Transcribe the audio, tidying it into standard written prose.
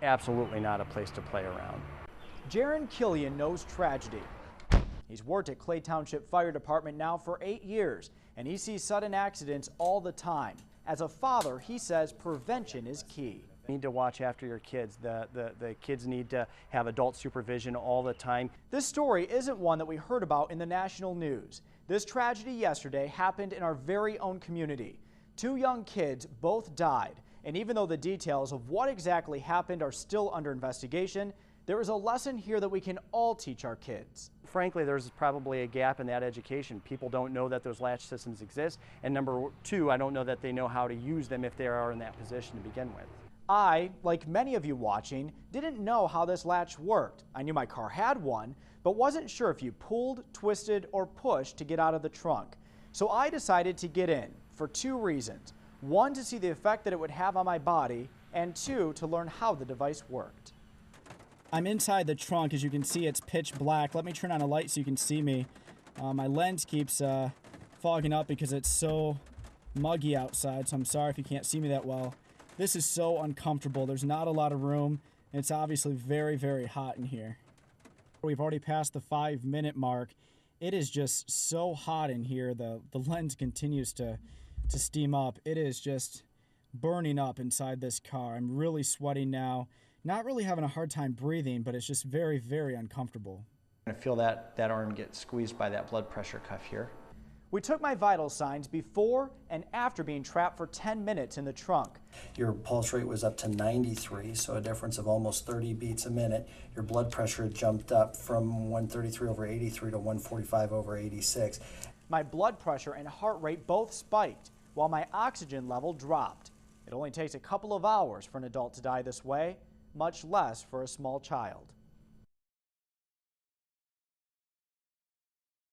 absolutely not a place to play around. Jaron Killian knows tragedy. He's worked at Clay Township Fire Department now for 8 years, and he sees sudden accidents all the time. As a father, he says prevention is key. You need to watch after your kids. The kids need to have adult supervision all the time. This story isn't one that we heard about in the national news. This tragedy yesterday happened in our very own community. 2 young kids both died, and even though the details of what exactly happened are still under investigation, there is a lesson here that we can all teach our kids. Frankly, there's probably a gap in that education. People don't know that those latch systems exist, and number 2, I don't know that they know how to use them if they are in that position to begin with. I, like many of you watching, didn't know how this latch worked. I knew my car had one, but wasn't sure if you pulled, twisted, or pushed to get out of the trunk. So I decided to get in for 2 reasons. 1, to see the effect that it would have on my body, and 2, to learn how the device worked. I'm inside the trunk. As you can see, it's pitch black. Let me turn on a light so you can see me. My lens keeps fogging up because it's so muggy outside, so I'm sorry if you can't see me that well. This is so uncomfortable. There's not a lot of room, and it's obviously very, very hot in here. We've already passed the 5-minute mark. It is just so hot in here. The lens continues to steam up. It is just burning up inside this car. I'm really sweating now. Not really having a hard time breathing, but it's just very, very uncomfortable. I feel that arm get squeezed by that blood pressure cuff here. We took my vital signs before and after being trapped for 10 minutes in the trunk. Your pulse rate was up to 93, so a difference of almost 30 beats a minute. Your blood pressure jumped up from 133/83 to 145/86. My blood pressure and heart rate both spiked, while my oxygen level dropped. It only takes a couple of hours for an adult to die this way, much less for a small child.